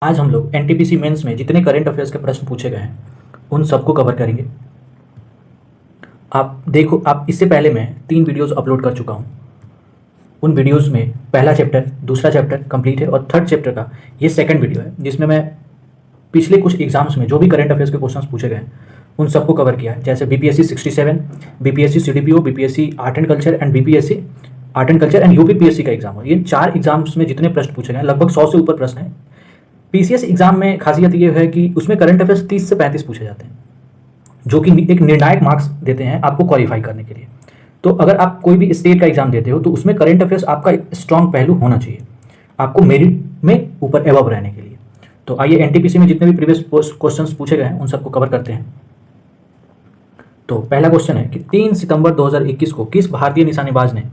आज हम लोग एनटीपीसी मेंस में जितने करंट अफेयर्स के प्रश्न पूछे गए हैं उन सबको कवर करेंगे। आप देखो, आप इससे पहले मैं 3 वीडियोस अपलोड कर चुका हूँ। उन वीडियोस में पहला चैप्टर, दूसरा चैप्टर कंप्लीट है और थर्ड चैप्टर का ये सेकंड वीडियो है, जिसमें मैं पिछले कुछ एग्जाम्स में जो भी करंट अफेयर्स के क्वेश्चन पूछे गए हैं उन सबको कवर किया है। जैसे BPSC 67, BPSC CDPO, BPSC art and culture and BPSC art and culture and UPPSC का एग्जाम है। ये 4 एग्जाम्स में जितने प्रश्न पूछे गए हैं, लगभग 100 से ऊपर प्रश्न है। पीसीएस एग्जाम में खासियत ये है कि उसमें करंट अफेयर्स 30 से 35 पूछे जाते हैं, जो कि एक निर्णायक मार्क्स देते हैं आपको क्वालिफाई करने के लिए। तो अगर आप कोई भी स्टेट का एग्जाम देते हो तो उसमें करंट अफेयर्स आपका एक स्ट्रॉन्ग पहलू होना चाहिए आपको मेरिट में ऊपर एवब रहने के लिए। तो आइए एनटीपीसी में जितने भी प्रीवियस क्वेश्चंस पूछे गए हैं उन सबको कवर करते हैं। तो पहला क्वेश्चन है कि 3 सितंबर 2021 को किस भारतीय निशानेबाज ने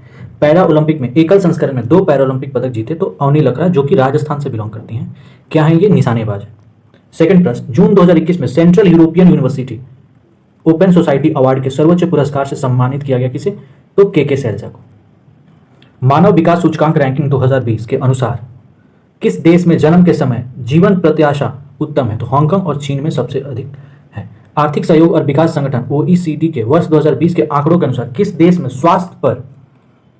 पैरा ओलंपिक में एकल संस्करण में 2 पैरा ओलंपिक पदक जीते? तो अवनी लकड़ा, जो कि राजस्थान से बिलोंग करती हैं। क्या है ये? निशानेबाज। सेकंड प्रश्न, जून 2021 में central European university open society award के सर्वोच्च पुरस्कार से सम्मानित किया गया किसे? तो के सैलजा को। मानव विकास सूचकांक रैंकिंग 2020 के अनुसार किस देश में जन्म के समय जीवन प्रत्याशा उत्तम है? तो हांगकांग और चीन में सबसे अधिक है। आर्थिक सहयोग और विकास संगठन ओईसीडी के वर्ष 2020 के आंकड़ों के अनुसार किस देश में स्वास्थ्य पर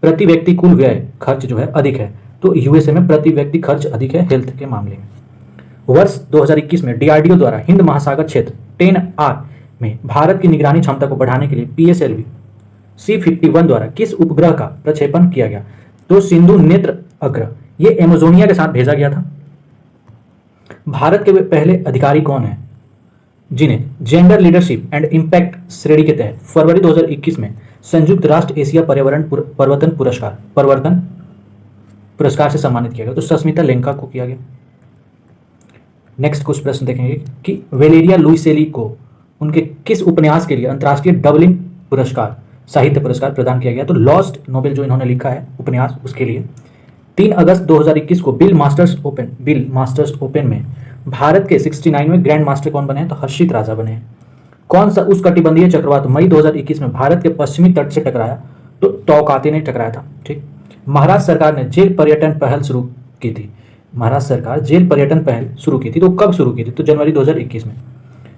प्रति व्यक्ति कुल व्यय खर्च जो है अधिक है? तो यूएसए में प्रति व्यक्ति खर्च अधिक है हेल्थ के मामले में। वर्ष 2021 में डीआरडीओ द्वारा हिंद महासागर क्षेत्र 10R में भारत की निगरानी क्षमता को बढ़ाने के लिए पीएसएलवी C-51 द्वारा किस उपग्रह का प्रक्षेपण किया गया? तो सिंधु नेत्र अग्रह। ये एमेजोनिया के साथ भेजा गया था। भारत के वे पहले अधिकारी कौन है जिन्हें जेंडर लीडरशिप एंड इम्पैक्ट श्रेणी के तहत फरवरी 2021 में संयुक्त राष्ट्र एशिया पर्यावरण परिवर्तन पुरस्कार से सम्मानित किया गया? तो सस्मिता लेंका को किया गया। नेक्स्ट कुछ प्रश्न देखेंगे कि वेलेरिया लुइसेली को उनके किस उपन्यास के लिए अंतर्राष्ट्रीय डबलिन पुरस्कार, साहित्य पुरस्कार प्रदान किया गया? तो लॉस्ट नोबेल जो इन्होंने लिखा है उपन्यास, उसके लिए। 3 अगस्त 2021 को बिल मास्टर्स ओपन में भारत के 69वें ग्रैंड मास्टर कौन बने हैं? तो हर्षित राजा बने हैं। कौन सा उष्णकटिबंधीय चक्रवात मई 2021 में भारत के पश्चिमी तट से टकराया? तो तौकाते ने टकराया था। ठीक। महाराष्ट्र सरकार ने जेल पर्यटन पहल शुरू की थी। महाराष्ट्र सरकार जेल पर्यटन पहल शुरू की थी, तो कब शुरू की थी? तो जनवरी 2021 में।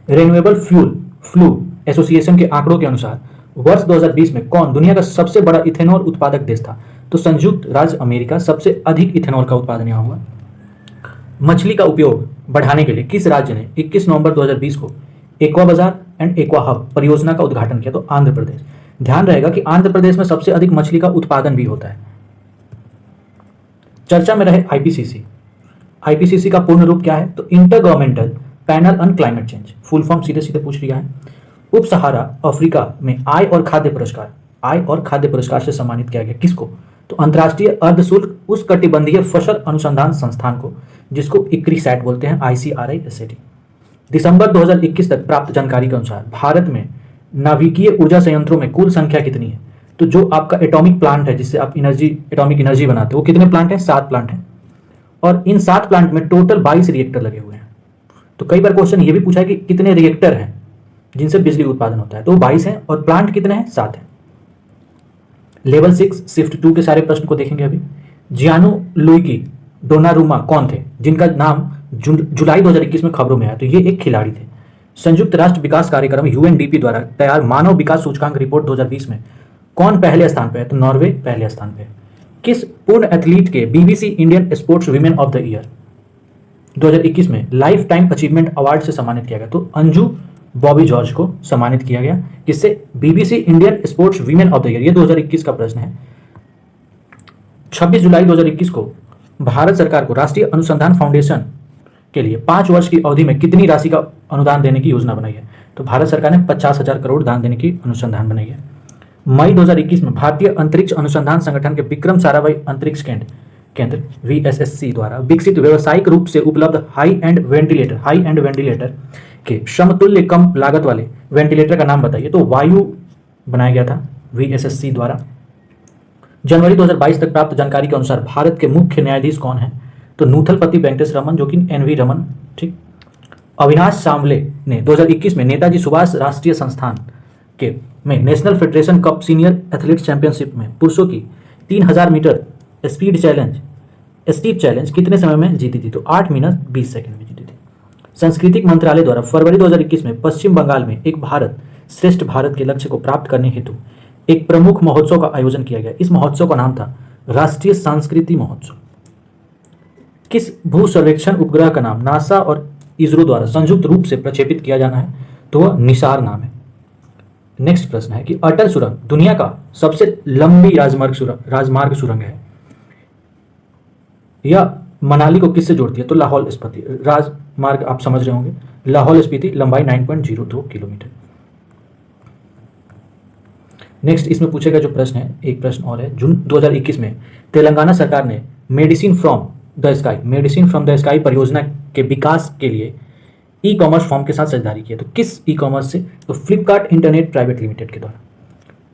रिन्यूएबल फ्लू एसोसिएशन के आंकड़ों के अनुसार वर्ष 2020 में कौन दुनिया का सबसे बड़ा इथेनॉल उत्पादक देश था? तो संयुक्त राज्य अमेरिका सबसे अधिक इथेनॉल का उत्पादन यहाँ हुआ। मछली का उपयोग बढ़ाने के लिए किस राज्य ने 21 नवंबर 2020 को एक्वा बाजार एंड एक्वा हब परियोजना का उद्घाटन किया? तो आंध्र प्रदेश। ध्यान रहेगा कि आंध्र प्रदेश में सबसे अधिक मछली का उत्पादन भी होता है। चर्चा में रहे आईपीसीसी का पूर्ण रूप क्या है? तो inter governmental panel on climate change. Full form सीधे सीधे पूछ लिया है। उप सहारा अफ्रीका में आय और खाद्य पुरस्कार से सम्मानित किया गया किसको? तो अंतर्राष्ट्रीय अर्धशुल्क उष्णकटिबंधीय फसल अनुसंधान संस्थान को, जिसको इक्रिसैट बोलते हैं, ICRISAT। दिसंबर 2021 तक प्राप्त जानकारी के अनुसार भारत में नाभिकीय ऊर्जा संयंत्रों में कुल संख्या कितनी है? तो जो आपका एटॉमिक प्लांट है, जिससे आप एटॉमिक एनर्जी बनाते हो, वो कितने प्लांट हैं? 7 प्लांट हैं। और इन 7 प्लांट में टोटल 22 रिएक्टर लगे हुए हैं। तो कई बार क्वेश्चन ये भी पूछा है कि कितने रिएक्टर हैं जिनसे बिजली उत्पादन होता है? तो 22 हैं। और प्लांट कितने हैं? 7 हैं। लेवल 6 शिफ्ट 2 के सारे प्रश्न को देखेंगे अभी। जियानो लुइगी डोनारुमा कौन थे जिनका नाम जुलाई 2021 में खबरों में आया? तो ये एक खिलाड़ी थे। संयुक्त राष्ट्र विकास कार्यक्रम UNDP द्वारा तैयार मानव विकास सूचकांक रिपोर्ट 2020 में कौन पहले स्थान पे है? तो नॉर्वे पहले स्थान पे है। किस पूर्ण एथलीट के BBC Indian sports women of the year 2021 में लाइफ टाइम अचीवमेंट अवार्ड से सम्मानित किया गया? तो अंजू बॉबी जॉर्ज को सम्मानित किया गया। किससे? BBC Indian sports women of the year. ये 2021 का प्रश्न है। 26 जुलाई 2021 को भारत सरकार को राष्ट्रीय अनुसंधान फाउंडेशन के लिए 5 वर्ष की अवधि में कितनी राशि का अनुदान देने की योजना बनाई है? तो भारत सरकार ने 50,000 करोड़ दान देने की अनुसंधान बनाई है। मई 2021 में भारतीय अंतरिक्ष अनुसंधान संगठन के विक्रम साराभाई अंतरिक्ष केंद्र VSSC द्वारा विकसित व्यावसायिक रूप से उपलब्ध हाई एंड वेंटिलेटर के समतुल्य कम लागत वाले वेंटिलेटर का नाम बताइए? तो वायु बनाया गया था VSSC द्वारा। जनवरी 2022 तक प्राप्त जानकारी के अनुसार भारत के मुख्य न्यायाधीश कौन है? तो नूथलपति वेंकटेश रमन, जो कि NV रमन। ठीक। अविनाश सांवले ने 2021 में नेताजी सुभाष राष्ट्रीय संस्थान में national federation cup senior athlete championship में पुरुषों की 3000 metre speed challenge steep challenge कितने समय में जीती थी? तो 8 मिनट 20 सेकंड में जीती थी। सांस्कृतिक मंत्रालय द्वारा फरवरी 2021 में पश्चिम बंगाल में एक भारत श्रेष्ठ भारत के लक्ष्य को प्राप्त करने हेतु एक प्रमुख महोत्सव का आयोजन किया गया। इस महोत्सव का नाम था राष्ट्रीय सांस्कृतिक महोत्सव। किस भू सर्वेक्षण उपग्रह का नाम नासा और इसरो द्वारा संयुक्त रूप से प्रक्षेपित किया जाना है? तो वह निसार नाम है। नेक्स्ट प्रश्न है कि अटल सुरंग दुनिया का सबसे लंबी राजमार्ग सुरंग है। यह मनाली को किससे जोड़ती है? तो लाहौल स्पीति राजमार्ग, आप समझ रहे होंगे। लाहौल स्पीति, लंबाई 9.02 किलोमीटर। नेक्स्ट इसमें पूछेगा जो प्रश्न है, एक प्रश्न और है। जून 2021 में तेलंगाना सरकार ने मेडिसिन फ्रॉम द स्काई परियोजना के विकास के लिए ई कॉमर्स फॉर्म के साथ साझेदारी किया। तो किस ई कॉमर्स से? तो फ्लिपकार्ट इंटरनेट प्राइवेट लिमिटेड के द्वारा।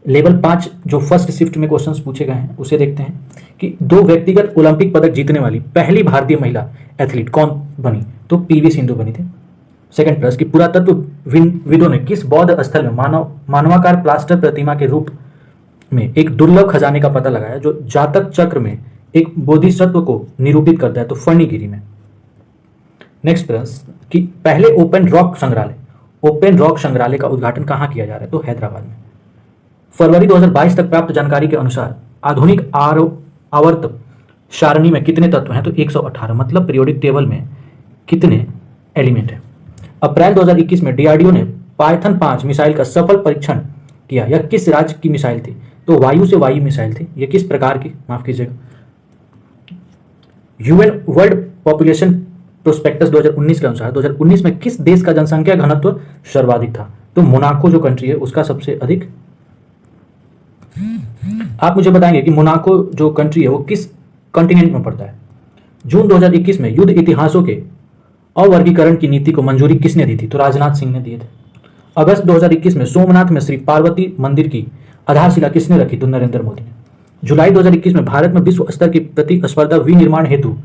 लेवल 5 जो फर्स्ट शिफ्ट में क्वेश्चंस पूछे गए हैं उसे देखते हैं कि 2 व्यक्तिगत ओलंपिक पदक जीतने वाली पहली भारतीय महिला एथलीट कौन बनी? तो पीवी सिंधु बनी थी। सेकंड प्रश्न कि पुरातत्वविदों ने किस बौद्ध स्थल में मानवाकार प्लास्टर प्रतिमा के रूप में एक दुर्लभ खजाने का पता लगाया जो जातक चक्र में एक बोधिसत्व को निरूपित करता है? तो फर्नीगिरी में। नेक्स्ट प्रश्न कि पहले ओपन रॉक संग्रहालय का उद्घाटन कहाँ किया जा रहा है? तो हैदराबाद में। फरवरी 2022 तक प्राप्त जानकारी के अनुसार आधुनिक आवर्त सारणी में कितने तत्व हैं? तो 118। मतलब पीरियोडिक टेबल में कितने एलिमेंट हैं? अप्रैल 2021 में डीआरडीओ ने पाइथन 5 मिसाइल का सफल परीक्षण किया। यह किस राज्य की मिसाइल थी? तो वायु से वायु मिसाइल थी। यह किस प्रकार की, माफ कीजिएगा, यूएन वर्ल्ड पॉपुलेशन प्रोस्पेक्टस 2019 के अनुसार 2019 में किस देश का जनसंख्या घनत्व सर्वाधिक था? तो मोनाको जो कंट्री है उसका सबसे अधिक। आप मुझे बताएंगे कि मोनाको जो कंट्री है वो किस कॉन्टिनेंट में पड़ता है? जून 2021 में युद्ध इतिहासों के अवर्गीकरण की नीति को मंजूरी किसने दी थी? तो राजनाथ सिंह ने दिए थे। अगस्त 2021 में सोमनाथ में श्री पार्वती मंदिर की आधारशिला किसने रखी? तो नरेंद्र मोदी ने। जुलाई 2021 में भारत में विश्व स्तर की प्रतिस्पर्धा विनिर्माण हेतु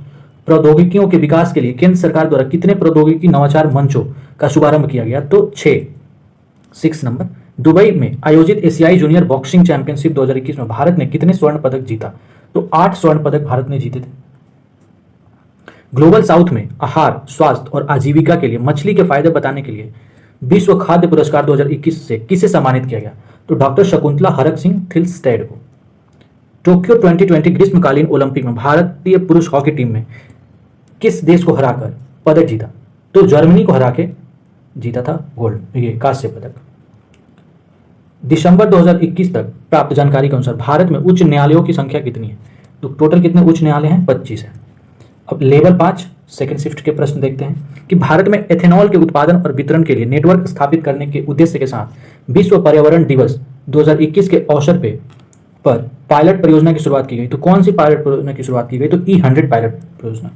प्रौद्योगिकियों के विकास के लिए केंद्र सरकार द्वारा कितने प्रौद्योगिकी नवाचार मंचों का शुभारंभ किया गया? तो 6 नंबर। दुबई में आयोजित एशियाई जूनियर बॉक्सिंग चैंपियनशिप 2021 में भारत ने कितने स्वर्ण पदक जीता? तो 8 स्वर्ण पदक भारत ने जीते थे। ग्लोबल साउथ में आहार, स्वास्थ्य और आजीविका के लिए मछली के फायदे बताने के लिए विश्व खाद्य पुरस्कार 2021 से किसे सम्मानित किया गया? तो डॉक्टर शकुंतला हरक सिंह थिल्स्टेड को। टोक्यो 2020 ग्रीष्मकालीन ओलंपिक में भारतीय पुरुष हॉकी टीम में किस देश को हराकर पदक जीता? तो जर्मनी को हरा के जीता था गोल्ड, ये कांस्य पदक। दिसंबर 2021 तक प्राप्त जानकारी के अनुसार भारत में उच्च न्यायालयों की संख्या कितनी है? तो टोटल कितने उच्च न्यायालय हैं? 25 है। अब लेवल 5 सेकंड शिफ्ट के प्रश्न देखते हैं कि भारत में एथेनॉल के उत्पादन और वितरण के लिए नेटवर्क स्थापित करने के उद्देश्य के साथ विश्व पर्यावरण दिवस 2021 के अवसर पर पायलट परियोजना की शुरुआत की गई। तो कौन सी पायलट परियोजना की शुरुआत की गई? तो E100 पायलट परियोजना।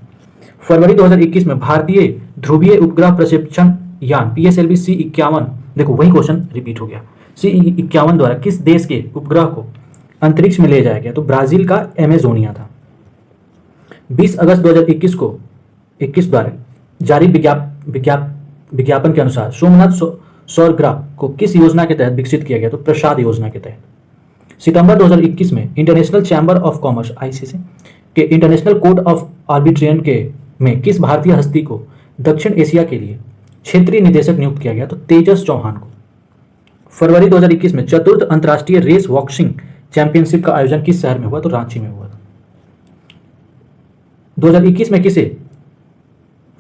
फरवरी 2021 में भारतीय ध्रुवीय उपग्रह प्रक्षेपण यान PSLV C51, देखो वही क्वेश्चन रिपीट हो गया, C51 द्वारा किस देश के उपग्रह को अंतरिक्ष में ले जाया गया? तो ब्राजील का एमेजोनिया था। 20 अगस्त 2021 को 21 द्वारा जारी विज्ञापन के अनुसार सोमनाथ सौर ग्राह को किस योजना के तहत विकसित किया गया? तो प्रसाद योजना के तहत। सितंबर 2021 में international chamber of commerce ICC के इंटरनेशनल कोर्ट ऑफ आर्बिट्रेशन में किस भारतीय हस्ती को दक्षिण एशिया के लिए क्षेत्रीय निदेशक नियुक्त किया गया? तो तेजस चौहान को। फरवरी 2021 में चतुर्थ अंतर्राष्ट्रीय रेस बॉक्सिंग चैंपियनशिप का आयोजन किस शहर में हुआ? तो रांची में हुआ। 2021 में किसे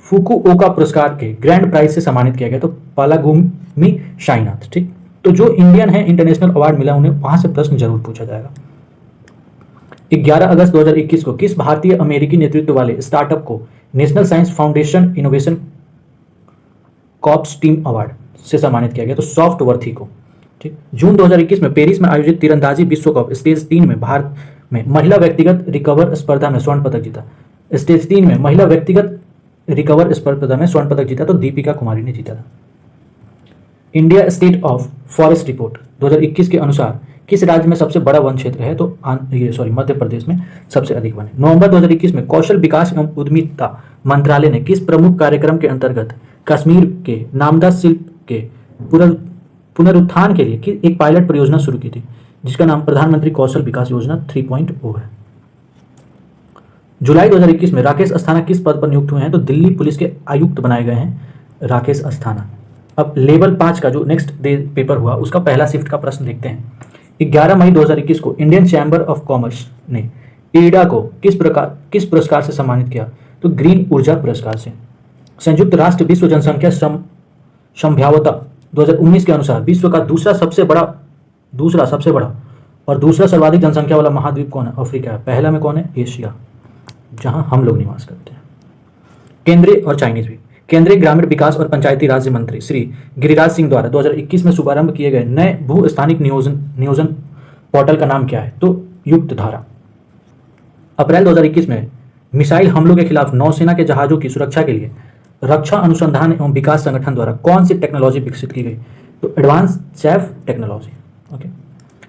फुकुओका पुरस्कार के ग्रैंड प्राइज से सम्मानित किया गया? तो पालागुमी साईनाथ। ठीक, तो जो इंडियन है इंटरनेशनल अवार्ड मिला उन्हें, वहां से प्रश्न जरूर पूछा जाएगा। 11 अगस्त 2021 को किस भारतीय अमेरिकी नेतृत्व वाले स्टार्टअप को national science foundation innovation corps team award से सम्मानित किया गया? तो सॉफ्ट वर्थी को। ठीक, जून 2021 में पेरिस में आयोजित तीरंदाजी विश्व कप स्टेज 3 में भारत में महिला व्यक्तिगत रिकवर स्पर्धा में स्वर्ण पदक जीता। स्टेज 3 में महिला व्यक्तिगत रिकवर स्पर्धा में स्वर्ण पदक जीता तो दीपिका कुमारी ने जीता था। India state of forest report 2021 के अनुसार किस राज्य में सबसे बड़ा वन क्षेत्र है? तो मध्य प्रदेश में सबसे अधिक वन है। नवंबर 2021 में कौशल विकास एवं उद्यमिता मंत्रालय ने किस प्रमुख कार्यक्रम के अंतर्गत कश्मीर के नामदा शिल्प के पुनरुत्थान के लिए एक पायलट परियोजना शुरू की थी जिसका नाम प्रधानमंत्री कौशल विकास योजना 3.0 है। जुलाई 2021 में राकेश अस्थाना किस पद पर नियुक्त हुए हैं? तो दिल्ली पुलिस के आयुक्त बनाए गए हैं राकेश अस्थाना। अब लेवल 5 का जो नेक्स्ट डे पेपर हुआ उसका पहला शिफ्ट का प्रश्न देखते हैं। 11 मई 2021 को इंडियन चैम्बर ऑफ कॉमर्स ने ईडा को किस पुरस्कार से सम्मानित किया? तो ग्रीन ऊर्जा पुरस्कार से। संयुक्त राष्ट्र विश्व जनसंख्या संभाव्यता 2019 के अनुसार विश्व का दूसरा सबसे बड़ा और दूसरा सर्वाधिक जनसंख्या वाला महाद्वीप कौन है? अफ्रीका है। पहला में कौन है? एशिया, जहां हम लोग निवास करते हैं। केंद्रीय और चाइनीज भी। केंद्रीय ग्रामीण विकास और पंचायती राज मंत्री श्री गिरिराज सिंह द्वारा 2021 में शुभारंभ किए गए नए भू स्थानिक नियोजन पोर्टल का नाम क्या है? तो युक्त धारा। अप्रैल 2021 में मिसाइल हमलों के खिलाफ नौसेना के जहाजों की सुरक्षा के लिए रक्षा अनुसंधान एवं विकास संगठन द्वारा कौन सी टेक्नोलॉजी विकसित की गई? तो एडवांस सैफ टेक्नोलॉजी। ओके।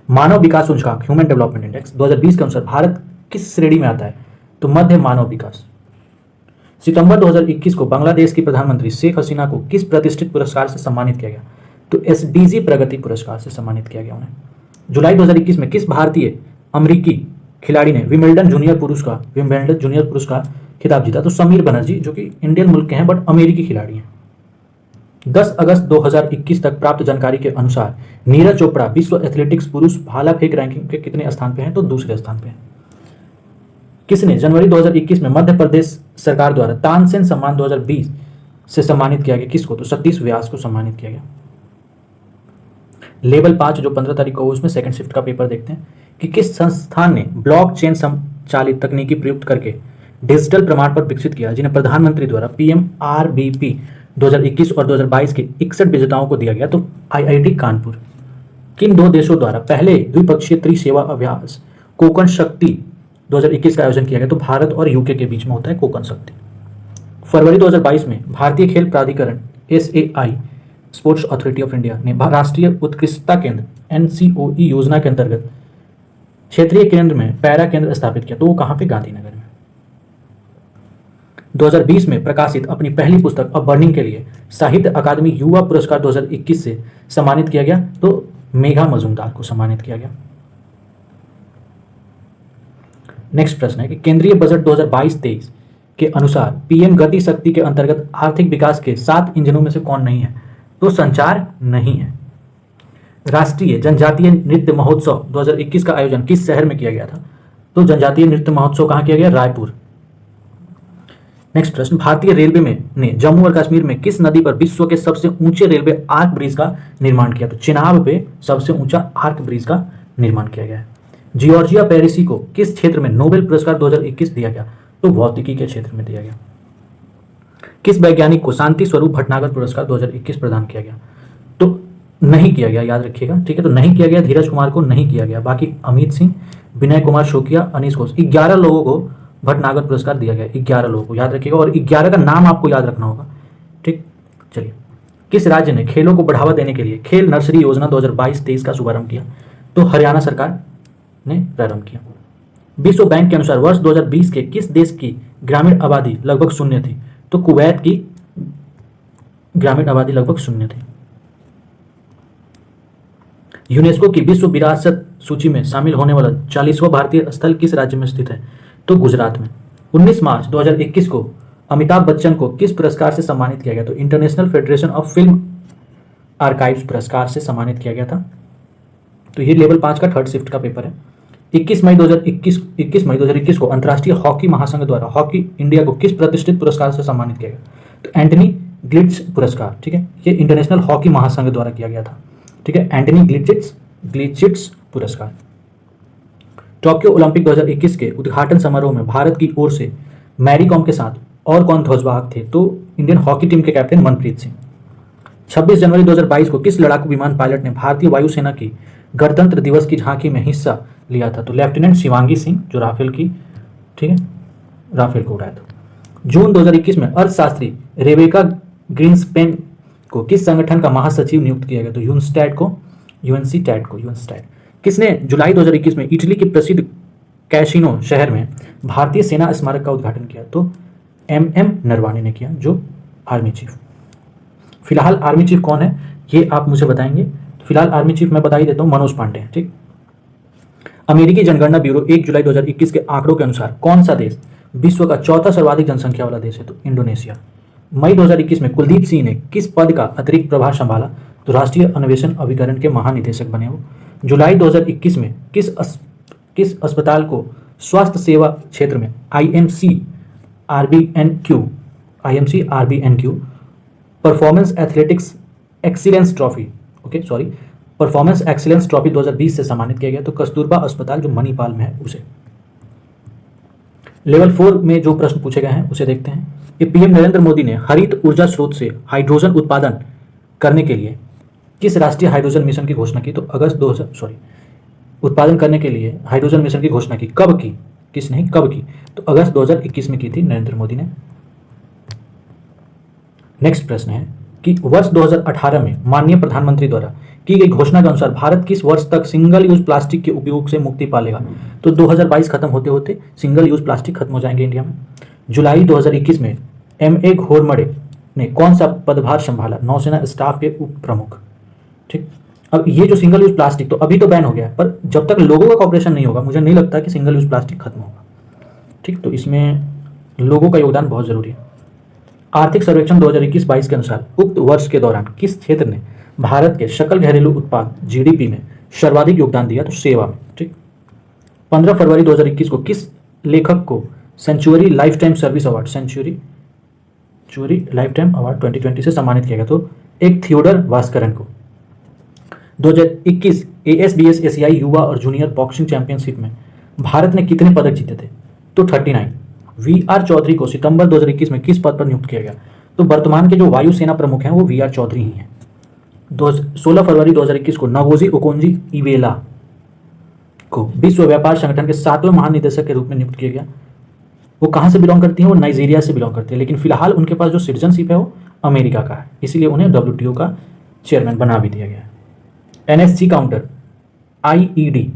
मानव विकास सूचकांक ह्यूमन डेवलपमेंट इंडेक्स 2020 के अनुसार भारत किस श्रेणी में आता है? तो मध्य मानव विकास। सितंबर 2021 को बांग्लादेश की प्रधानमंत्री शेख हसीना को किस प्रतिष्ठित पुरस्कार से सम्मानित किया गया? तो एसडीजी प्रगति पुरस्कार से सम्मानित किया गया उन्हें। जुलाई 2021 में किस भारतीय अमेरिकी खिलाड़ी ने विंबलडन जूनियर पुरुष का खिताब जीता? तो समीर बनर्जी, जो कि इंडियन मुल्क के हैं बट अमेरिकी खिलाड़ी हैं। 10 अगस्त 2021 तक प्राप्त जानकारी के अनुसार नीरज चोपड़ा विश्व एथलेटिक्स पुरुष भाला फेंक रैंकिंग के कितने स्थान पे हैं? तो दूसरे स्थान पे हैं। किसने जनवरी 2021 में मध्य प्रदेश सरकार द्वारा तानसेन सम्मान 2020 से सम्मानित किया गया? किसको? तो सतीश व्यास को सम्मानित किया गया। लेवल 5 जो 15 तारीख को उसमें सेकंड शिफ्ट का पेपर देखते हैं कि किस संस्थान ने ब्लॉकचेन संचालित तकनीकी प्रयुक्त करके डिजिटल प्रमाण पत्र विकसित किया, जिन्हें प्रधानमंत्री द्वारा PMRBP 2021 और 2022 के 61 विजेताओं को दिया गया? तो IIT कानपुर। किन दो देशों द्वारा पहले द्विपक्षीय त्रिसेवा अभ्यास कोकण शक्ति 2021 का आयोजन किया गया? तो भारत और यूके के बीच में होता है कोकण शक्ति। फरवरी 2022 में भारतीय खेल प्राधिकरण SAI sports authority of India ने राष्ट्रीय उत्कृष्टता केंद्र NCOE योजना के अंतर्गत क्षेत्रीय केंद्र में पैरा केंद्र स्थापित किया। तो वो कहाँ पे? गांधीनगर में। 2020 में प्रकाशित अपनी पहली पुस्तक अ बर्निंग के लिए साहित्य अकादमी युवा पुरस्कार 2021 से सम्मानित किया गया? तो मेघा मजुमदार को सम्मानित किया गया। नेक्स्ट प्रश्न है कि केंद्रीय बजट 2022-23 के अनुसार PM गति शक्ति के अंतर्गत आर्थिक विकास के 7 इंजनों में से कौन नहीं है? तो संचार नहीं है। राष्ट्रीय जनजातीय नृत्य महोत्सव 2021 का आयोजन किस शहर में किया गया था? तो जनजातीय नृत्य महोत्सव कहाँ किया गया? रायपुर। नेक्स्ट प्रश्न, भारतीय रेलवे में ने जम्मू और कश्मीर में किस नदी पर विश्व के सबसे ऊंचे रेलवे आर्क ब्रिज का निर्माण किया? तो चिनाब पे सबसे ऊंचा आर्क ब्रिज का निर्माण किया गया है। जियोर्जिया पेरिसी को किस क्षेत्र में नोबेल पुरस्कार 2021 दिया गया? तो भौतिकी के क्षेत्र में दिया गया। किस वैज्ञानिक को शांति स्वरूप भटनागर पुरस्कार 2021 प्रदान किया गया? तो नहीं किया गया, याद रखिएगा, ठीक है। तो नहीं किया गया, धीरज कुमार को नहीं किया गया। बाकी अमित सिंह, विनय कुमार शोकिया, अनीश घोष, 11 लोगों को भटनागर पुरस्कार दिया गया। 11 लोगों को याद रखिएगा और 11 का नाम आपको याद रखना होगा, ठीक। चलिए, किस राज्य ने खेलों को बढ़ावा देने के लिए खेल नर्सरी योजना 2022-23 का शुभारंभ किया? तो हरियाणा सरकार ने प्रारंभ किया। विश्व बैंक के अनुसार वर्ष 2020 के किस देश की ग्रामीण आबादी लगभग शून्य थी? तो कुवैत की ग्रामीण आबादी लगभग शून्य थी। यूनेस्को की विश्व विरासत सूची में शामिल होने वाला 40वां भारतीय स्थल किस राज्य में स्थित है? तो गुजरात में। 19 मार्च 2021 को अमिताभ बच्चन को किस पुरस्कार से सम्मानित किया गया? तो international federation of film archives पुरस्कार से सम्मानित किया गया था। तो ये लेवल 5 का थर्ड शिफ्ट का पेपर है। 21 मई 2021 को अंतर्राष्ट्रीय हॉकी महासंघ द्वारा हॉकी इंडिया को किस प्रतिष्ठित पुरस्कार से सम्मानित किया गया? तो एंटनी ग्लिट्स पुरस्कार, ठीक है। ये इंटरनेशनल हॉकी महासंघ द्वारा किया गया था, ठीक है। एंटनी ग्लिचिट्स पुरस्कार। टोक्यो ओलंपिक 2021 के उद्घाटन समारोह में भारत की ओर से मैरी कॉम के साथ और कौन ध्वजवाहक थे? तो इंडियन हॉकी टीम के कैप्टन मनप्रीत सिंह। 26 जनवरी 2022 को किस लड़ाकू विमान पायलट ने भारतीय वायुसेना की गणतंत्र दिवस की झांकी में हिस्सा लिया था? तो लेफ्टिनेंट शिवांगी सिंह, जो राफेल की, ठीक है, राफेल को उड़ाया था। जून 2021 में अर्थशास्त्री रेबेका ग्रीन्सपेन को किस संगठन का महासचिव नियुक्त किया गया? तो यूएनस्टैट। किसने जुलाई 2021 में इटली के प्रसिद्ध कैसिनो शहर में भारतीय सेना स्मारक का उद्घाटन किया? तो MM नरवाने ने किया, जो आर्मी चीफ। फिलहाल आर्मी चीफ कौन है ये आप मुझे बताएंगे। फिलहाल आर्मी चीफ मैं बता ही देता हूं, मनोज पांडे, ठीक। अमेरिकी जनगणना ब्यूरो 1 जुलाई 2021 के आंकड़ों के अनुसार कौन सा देश विश्व का चौथा सर्वाधिक जनसंख्या वाला देश है तो इंडोनेशिया। मई 2021 में कुलदीप सिंह ने किस पद का अतिरिक्त प्रभार संभाला? तो राष्ट्रीय अन्वेषण अभिकरण के महानिदेशक बने हो। जुलाई 2021 में किस अस्पताल को स्वास्थ्य सेवा क्षेत्र में IMC RBNQ performance athletics excellence trophy performance excellence trophy 2020 से सम्मानित किया गया? तो कस्तूरबा अस्पताल जो मणिपाल में है उसे। लेवल 4 में जो प्रश्न पूछे गए हैं उसे देखते हैं कि पीएम नरेंद्र मोदी ने हरित ऊर्जा स्रोत से हाइड्रोजन उत्पादन करने के लिए किस राष्ट्रीय हाइड्रोजन मिशन की घोषणा की? तो उत्पादन करने के लिए हाइड्रोजन मिशन की घोषणा की। कब की? कब की? तो अगस्त 2021 में की थी नरेंद्र मोदी ने। नेक्स्ट प्रश्न है कि वर्ष 2018 में माननीय प्रधानमंत्री द्वारा की गई घोषणा के अनुसार भारत किस वर्ष तक सिंगल यूज प्लास्टिक के उपयोग से मुक्ति पा लेगा? तो 2022 खत्म होते होते सिंगल यूज प्लास्टिक खत्म हो जाएंगे इंडिया में। जुलाई 2021 में एमए घोरमड़े ने कौन सा पदभार संभाला? नौसेना स्टाफ के उप प्रमुख। ठीक, अब ये जो सिंगल यूज प्लास्टिक तो अभी तो बैन हो गया है, पर जब तक लोगों का कॉपरेशन नहीं होगा मुझे नहीं लगता कि सिंगल यूज प्लास्टिक खत्म होगा। ठीक, तो इसमें लोगों का योगदान बहुत जरूरी है। आर्थिक सर्वेक्षण 2021-22 के अनुसार उक्त वर्ष के दौरान किस क्षेत्र ने भारत के सकल घरेलू उत्पाद जीडीपी में सर्वाधिक योगदान दिया? तो सेवा में। ठीक, 15 फरवरी 2021 को किस लेखक को century lifetime service award 2020 से सम्मानित किया गया? तो एक थियोडर भास्करन को। 2021 एएसबीएस एशियाई युवा और जूनियर बॉक्सिंग चैंपियनशिप में भारत ने कितने पदक जीते थे? तो 39। वीआर चौधरी को सितंबर 2021 में किस पद पर नियुक्त किया गया? तो वर्तमान के जो वायुसेना प्रमुख हैं वो वीआर चौधरी ही हैं। 16 फरवरी 2021 को नगोजी ओकोंजी इवेला को विश्व व्यापार संगठन के 7वें महानिदेशक के रूप में नियुक्त किया गया। वो कहाँ से बिलोंग करती हैं? वो नाइजीरिया से बिलोंग करती है, लेकिन फिलहाल उनके पास जो सिटीजनशिप है वो अमेरिका का है, इसीलिए उन्हें डब्ल्यूटीओ का चेयरमैन बना भी दिया गया है। एनएसजी काउंटर आईईडी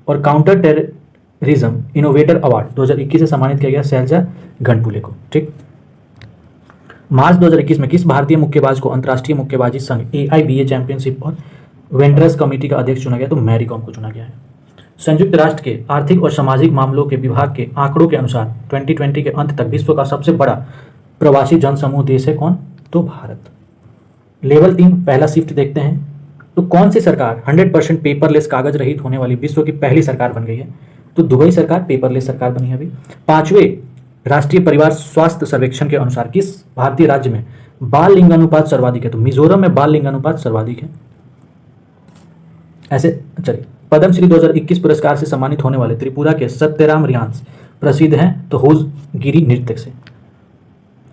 और काउंटर टेररिज्म इनोवेटर अवार्ड 2021 से सम्मानित किया गया शैलजा घनपुले को। ठीक, मार्च 2021 में किस भारतीय मुक्केबाज को अंतर्राष्ट्रीय मुक्केबाजी संघ एआईबीए चैंपियनशिप और वेंटरस कमेटी का अध्यक्ष चुना गया? तो मैरी कॉम को चुना गया है। संयुक्त राष्ट्र के आर्थिक और सामाजिक मामलों के विभाग के आंकड़ों के अनुसार 2020 के अंत तक विश्व का सबसे बड़ा प्रवासी जनसमूह देश है कौन? तो भारत। लेवल 3 पहला शिफ्ट देखते हैं। तो कौन सी सरकार 100% पेपरलेस कागज रहित होने वाली विश्व की पहली सरकार बन गई है? तो दुबई सरकार पेपरलेस सरकार बनी है अभी। 5वें राष्ट्रीय परिवार स्वास्थ्य सर्वेक्षण के अनुसार किस भारतीय राज्य में बाल लिंगानुपात सर्वाधिक है? तो मिजोरम में बाल लिंगानुपात सर्वाधिक है। ऐसे चलिए, पद्मश्री 2021 पुरस्कार से सम्मानित होने वाले त्रिपुरा के सत्यराम रियांस प्रसिद्ध हैं तो होजगिरी नृत्य से।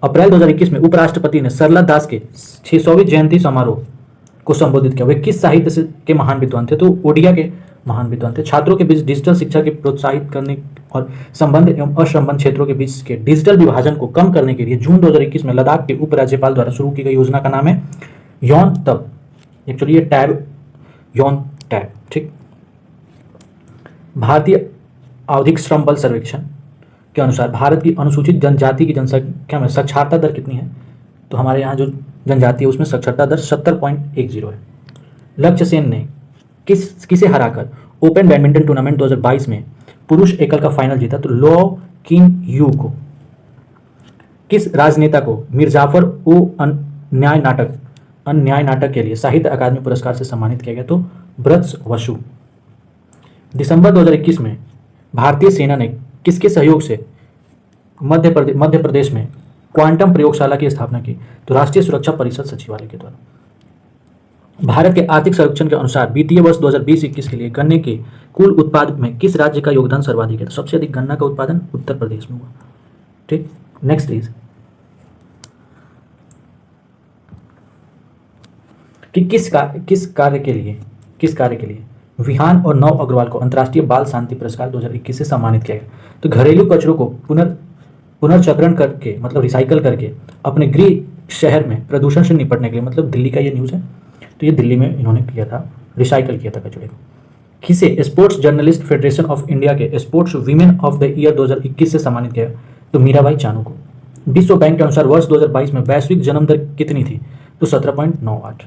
अप्रैल 2021 में उपराष्ट्रपति ने सरला दास के 600वीं जयंती समारोह को संबोधित किया। वे किस साहित्य के महान विद्वान थे? तो ओडिया के महान विद्वान थे। छात्रों के बीच डिजिटल शिक्षा के प्रोत्साहित करने और संबंध एवं असंबद्ध क्षेत्रों के बीच के डिजिटल विभाजन को कम करने के लिए जून 2021 में लद्दाख के उपराज्यपाल द्वारा शुरू की गई योजना का नाम है यौन तब। एक्चुअली ये टैब यौन टैब। ठीक, भारतीय आवधिक श्रम बल सर्वेक्षण के अनुसार भारत की अनुसूचित जनजाति की जनसंख्या में साक्षरता दर कितनी है? तो हमारे यहाँ जो जनजाति है उसमें साक्षरता दर 70.10 है। लक्ष्य सेन ने किसे हराकर ओपन बैडमिंटन टूर्नामेंट 2022 में पुरुष एकल का फाइनल जीता? तो लो किन यू को। किस राजनेता को मिर्जाफर ओ अन्याय नाटक के लिए साहित्य अकादमी पुरस्कार से सम्मानित किया गया? तो ब्रज वसु। दिसंबर 2021 में भारतीय सेना ने किसके सहयोग से मध्य प्रदेश में क्वांटम प्रयोगशाला की स्थापना की? तो राष्ट्रीय सुरक्षा परिषद सचिवालय के द्वारा। भारत के आर्थिक सर्वेक्षण के अनुसार वित्तीय वर्ष 2020-21 के लिए गन्ने के कुल उत्पाद में किस राज्य का योगदान सर्वाधिक है? तो सबसे अधिक गन्ना का उत्पादन उत्तर प्रदेश में हुआ। ठीक, नेक्स्ट प्लीज। कि किस कार्य के लिए विहान और नव अग्रवाल को अंतर्राष्ट्रीय बाल शांति पुरस्कार 2021 से सम्मानित किया गया? तो घरेलू कचरों को पुनर्चक्रण करके मतलब रिसाइकल करके अपने गृह शहर में प्रदूषण से निपटने के लिए, मतलब दिल्ली का ये न्यूज़ है, तो ये दिल्ली में इन्होंने किया था, रिसाइकल किया था कचरे को। किसे sports journalist federation of India के sports women of the year 2021 से सम्मानित किया? तो मीराबाई चानू को। विश्व बैंक के अनुसार वर्ष 2022 में वैश्विक जन्म दर कितनी थी? तो 17.98।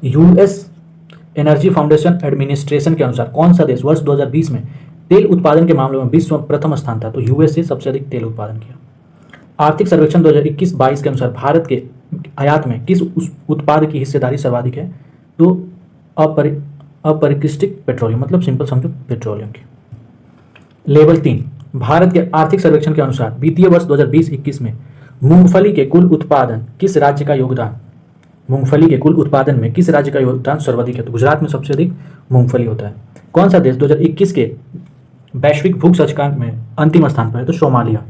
यूएस एनर्जी फाउंडेशन एडमिनिस्ट्रेशन के अनुसार कौन सा देश वर्ष 2020 में तेल उत्पादन के मामले में विश्व में प्रथम स्थान था, तो यूएसए सबसे अधिक तेल उत्पादन किया। आर्थिक सर्वेक्षण 2021-22 के अनुसार भारत के आयात में किस उत्पाद की हिस्सेदारी सर्वाधिक है, तो अपरिष्कृत पेट्रोलियम, मतलब सिंपल समझो पेट्रोलियम की। लेवल 3, भारत के आर्थिक सर्वेक्षण के अनुसार वित्तीय वर्ष 2020-21 में मूंगफली के कुल उत्पादन किस राज्य का योगदान, मूंगफली के कुल उत्पादन में किस राज्य का योगदान सर्वाधिक है, तो गुजरात में सबसे अधिक मूंगफली होता है। कौन सा देश 2021 के वैश्विक भूख सूचकांक में अंतिम स्थान पर है, तो सोमालिया।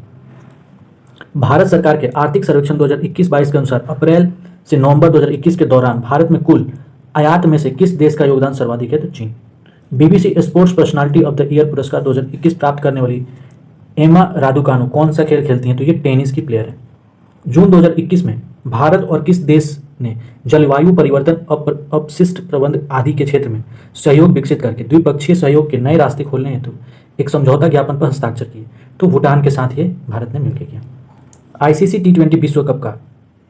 भारत सरकार के आर्थिक सर्वेक्षण 2021-22 के अनुसार अप्रैल से नवंबर 2021 के दौरान भारत में कुल आयात में से किस देश का योगदान सर्वाधिक है, तो चीन। BBC sports personality of the year पुरस्कार 2021 प्राप्त करने वाली एमा रादुकानु कौन सा खेल खेलती हैं, तो ये टेनिस की प्लेयर है। जून 2021 में भारत और किस देश ने जलवायु परिवर्तन, अपशिष्ट प्रबंधन आदि के क्षेत्र में सहयोग विकसित करके द्विपक्षीय सहयोग के नए रास्ते खोलने हेतु एक समझौता ज्ञापन पर हस्ताक्षर किए, तो भूटान के साथ ये भारत ने मिलकर किया। आईसीसी टी20 विश्व कप का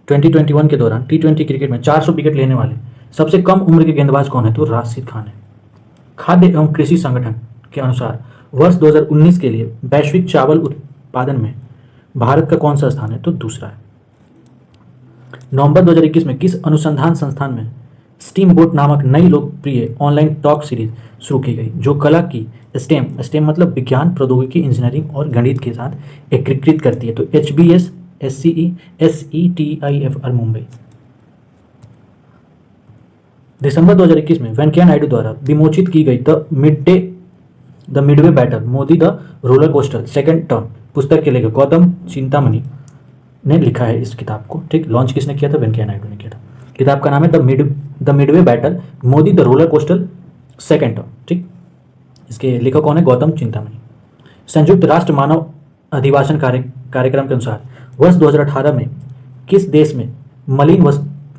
2021 के दौरान टी20 क्रिकेट में 400 विकेट लेने वाले सबसे कम उम्र के गेंदबाज कौन है, तो राशिद खान है। खाद्य एवं कृषि संगठन के अनुसार वर्ष 2019 के लिए वैश्विक चावल उत्पादन में भारत का कौन सा स्थान है, तो दूसरा है। नवंबर 2021 में किस अनुसंधान संस्थान में स्टीम बोट नामक नई लोकप्रिय ऑनलाइन टॉक सीरीज शुरू की गई, जो कला की स्टेम मतलब विज्ञान, प्रौद्योगिकी, इंजीनियरिंग और गणित के साथ एकीकृत करती है, तो HBS SCE SETIFR मुंबई। दिसंबर 2021 में वेंकैया नायडू द्वारा विमोचित की गई the Midway battle Modi the roller coaster second term पुस्तक के लेखक गौतम चिंतामणि ने लिखा है इस किताब को। ठीक, लॉन्च किसने किया था, वेंकैया नायडू ने किया था। किताब का नाम है the Midway battle Modi the roller coaster second term. ठीक, इसके लेखक कौन है, गौतम चिंतामणि। संयुक्त राष्ट्र मानव अधिवासन कार्यक्रम के अनुसार वर्ष 2018 में किस देश में मलिन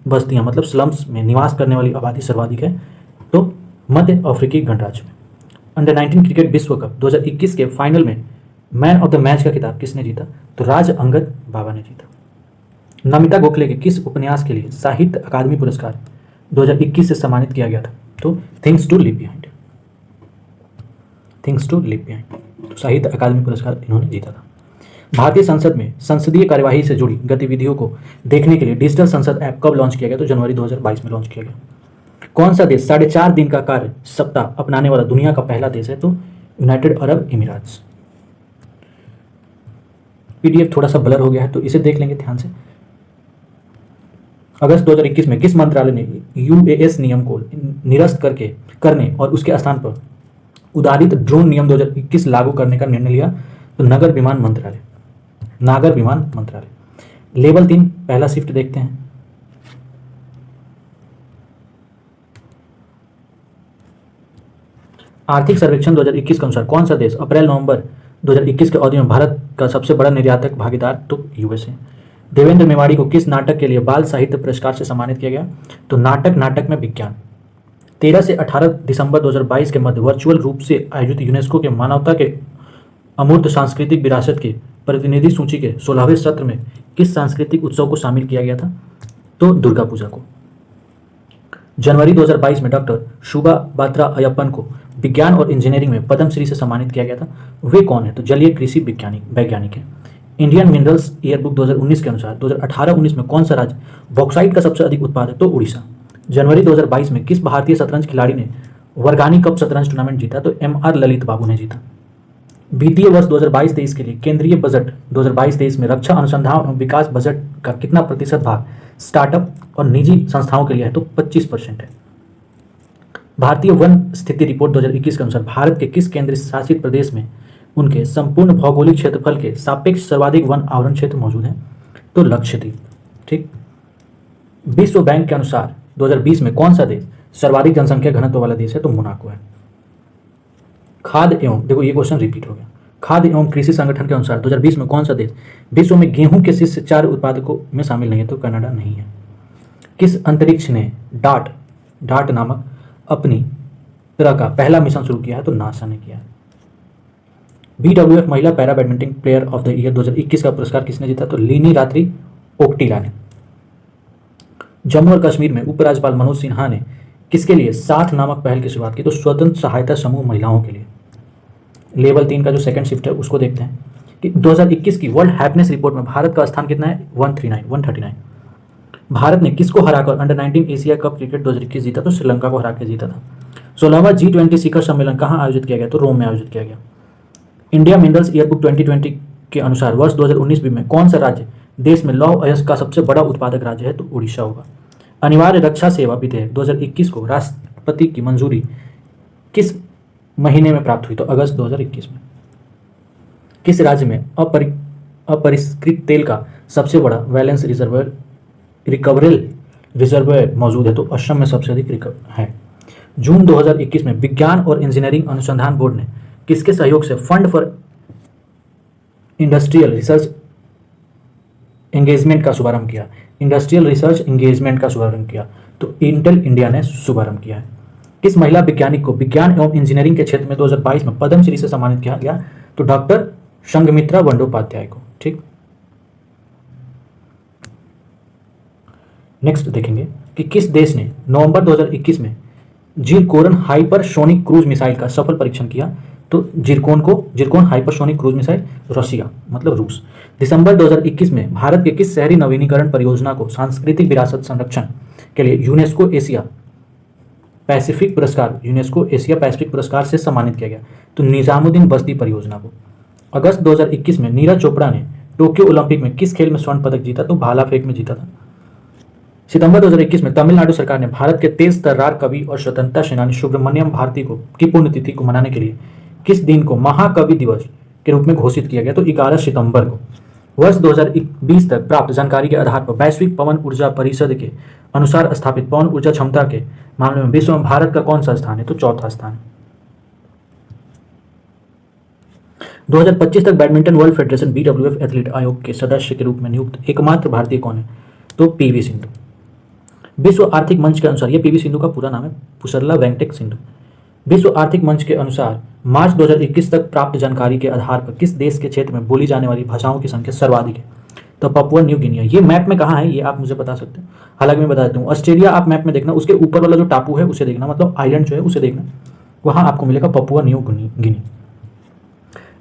बस्तियां मतलब स्लम्स में निवास करने वाली आबादी सर्वाधिक है, तो मध्य अफ्रीकी गणराज्य में। अंडर 19 क्रिकेट विश्व कप 2021 के फाइनल में मैन ऑफ द मैच का खिताब किसने जीता, तो राज अंगद बाबा ने जीता। नमिता गोखले के किस उपन्यास के लिए साहित्य अकादमी पुरस्कार 2021 से सम्मानित किया गया था, तो things to leave behind. Things to leave behind Sahitya Akademi पुरस्कार इन्होंने जीता था। भारतीय संसद में संसदीय कार्यवाही से जुड़ी गतिविधियों को देखने के लिए डिजिटल संसद ऐप कब लॉन्च किया गया, तो जनवरी 2022 में लॉन्च किया गया। कौन सा देश 4.5 दिन का कार्य सप्ताह अपनाने वाला दुनिया का पहला देश है, तो यूनाइटेड अरब इमिराट्स। पीडीएफ थोड़ा सा ब्लर हो गया है, तो इसे देख लेंगे ध्यान से। अगस्त 2021 में किस मंत्रालय ने यूएएस नियम को निरस्त करने और उसके स्थान पर उदारित ड्रोन नियम 2021 लागू करने का निर्णय लिया, तो नागर विमान मंत्रालय। लेवल 3 पहला शिफ्ट देखते हैं। आर्थिक सर्वेक्षण 2021 के अनुसार कौन सा देश अप्रैल-नवंबर 2021 के अवधि में भारत का सबसे बड़ा निर्यातक भागीदार, तो यूएसए। देवेंद्र मेवाड़ी को किस नाटक के लिए बाल साहित्य पुरस्कार से सम्मानित किया गया, तो नाटक में विज्ञान। 13 से 18 दिसंबर 2022 के मध्य वर्चुअल रूप से आयोजित यूनेस्को के मानवता के अमूर्त सांस्कृतिक विरासत के प्रतिनिधि सूची के 16वें सत्र में किस सांस्कृतिक उत्सव को शामिल किया गया था, तो दुर्गा पूजा को। जनवरी 2022 में डॉक्टर शुभा बात्रा अयप्पन को विज्ञान और इंजीनियरिंग में पद्मश्री से सम्मानित किया गया था। वे कौन है, तो जलीय कृषि वैज्ञानिक है। इंडियन मिनरल्स ईयरबुक 2019 के अनुसार 2018-19 में कौन सा राज्य बॉक्साइट का सबसे अधिक उत्पादक, तो उड़ीसा। जनवरी 2022 में किस भारतीय शतरंज खिलाड़ी ने वर्गानी कप शतरंज टूर्नामेंट जीता, तो MR ललित बाबू ने जीता। वित्तीय वर्ष 2022-23 के लिए केंद्रीय बजट 2022-23 में रक्षा अनुसंधान एवं विकास बजट का कितना प्रतिशत भाग स्टार्टअप और निजी संस्थाओं के लिए है, तो 25% है। भारतीय वन स्थिति रिपोर्ट 2021 के अनुसार भारत के किस केंद्र शासित प्रदेश में उनके संपूर्ण भौगोलिक क्षेत्रफल के सापेक्ष सर्वाधिक वन आवरण क्षेत्र मौजूद है, तो लक्षद्वीप। ठीक, विश्व बैंक के अनुसार 2020 में कौन सा देश सर्वाधिक जनसंख्या घनत्व वाला देश है, तो मोनाको है। खाद्य एवं, देखो ये क्वेश्चन रिपीट हो गया। खाद्य एवं कृषि संगठन के अनुसार 2020 में कौन सा देश विश्व में गेहूं के शीर्ष 4 उत्पादकों में शामिल नहीं है, तो कनाडा नहीं है। किस अंतरिक्ष ने डार्ट नामक अपनी तरह का पहला मिशन शुरू किया है, तो नासा ने किया है। BWF महिला para badminton player of the year 2021 का पुरस्कार किसने जीता, तो लीनी रात्रि ओक्टिला ने। जम्मू और कश्मीर में उपराज्यपाल मनोज सिन्हा ने किसके लिए साथ नामक पहल की शुरुआत की, तो स्वतंत्र सहायता समूह महिलाओं के लिए। लेवल 3 का जो सेकंड शिफ्ट है उसको देखते हैं कि 2021 की वर्ल्ड हैप्पीनेस रिपोर्ट में भारत का स्थान कितना है? 139। भारत ने किसको हराकर अंडर 19 एशिया कप क्रिकेट 2021 जीता? तो श्रीलंका को हरा के जीता था। 16वां G20 शिखर सम्मेलन कहाँ आयोजित किया गया? तो रोम में आयोजित किया गया। इंडिया मिनरल्स ईयरबुक 2020 के अनुसार वर्ष 2019 में कौन सा राज्य देश में लौह अयस्क का सबसे बड़ा उत्पादक राज्य है? तो उड़ीसा होगा। अनिवार्य रक्षा सेवा विधेयक 2021 को राष्ट्रपति की मंजूरी किस महीने में प्राप्त हुई? तो अगस्त 2021 में। किस राज्य में अपरिष्कृत तेल का सबसे बड़ा बैलेंस रिकवरेबल रिजर्वयर मौजूद है? तो असम में सबसे अधिक है। जून 2021 में विज्ञान और इंजीनियरिंग अनुसंधान बोर्ड ने किसके सहयोग से fund for industrial research engagement का शुभारंभ किया? इंडस्ट्रियल रिसर्च एंगेजमेंट का शुभारंभ किया तो इंटेल इंडिया ने शुभारंभ किया है। किस महिला वैज्ञानिक को विज्ञान एवं इंजीनियरिंग के क्षेत्र में 2022 में पद्मश्री से सम्मानित किया गया? तो डॉक्टर संघमित्रा बंदोपाध्याय को। ठीक, नेक्स्ट देखेंगे कि किस देश ने नवंबर 2021 में जिरकोन हाइपरसोनिक क्रूज मिसाइल का सफल परीक्षण किया? तो zircon hypersonic cruise missile Russia मतलब रूस। दिसंबर 2021 में भारत के किस शहरी नवीनीकरण परियोजना को सांस्कृतिक विरासत संरक्षण के लिए यूनेस्को एशिया पैसिफिक पुरस्कार से सम्मानित किया गया? तो निजामुद्दीन बस्ती परियोजना को। अगस्त 2021 में नीरज चोपड़ा ने टोक्यो ओलंपिक में किस खेल में स्वर्ण पदक जीता? तो भाला फेंक में जीता था। सितंबर 2021 में तमिलनाडु सरकार ने भारत के तेज तर्रार कवि और स्वतंत्रता सेनानी सुब्रमण्यम भारती की पुण्यतिथि को मनाने के लिए किस दिन को महाकवि दिवस के रूप में घोषित किया गया? तो 11 सितंबर को। वर्ष 2020 तक प्राप्त जानकारी के आधार पर वैश्विक पवन ऊर्जा परिषद के अनुसार स्थापित पवन ऊर्जा क्षमता के मामले में विश्व में भारत का कौन सा स्थान है? तो चौथा स्थान। 2025 तक badminton world federation BWF athlete आयोग के सदस्य के रूप में नियुक्त एकमात्र भारतीय कौन है? तो PV सिंधु। विश्व आर्थिक मंच के अनुसार, यह PV सिंधु का पूरा नाम है पुसरला वेंकटेक सिंधु। विश्व आर्थिक मंच के अनुसार मार्च 2021 तक प्राप्त जानकारी के आधार पर किस देश के क्षेत्र में बोली जाने वाली भाषाओं की संख्या सर्वाधिक है? तो पपुआ न्यू गिनिया। ये मैप में कहाँ है ये आप मुझे बता सकते हो, हालांकि मैं बता देता हूँ। ऑस्ट्रेलिया आप मैप में देखना, उसके ऊपर वाला जो टापू है उसे देखना, मतलब आइलैंड जो है उसे देखना, वहाँ आपको मिलेगा Papua New Guinea.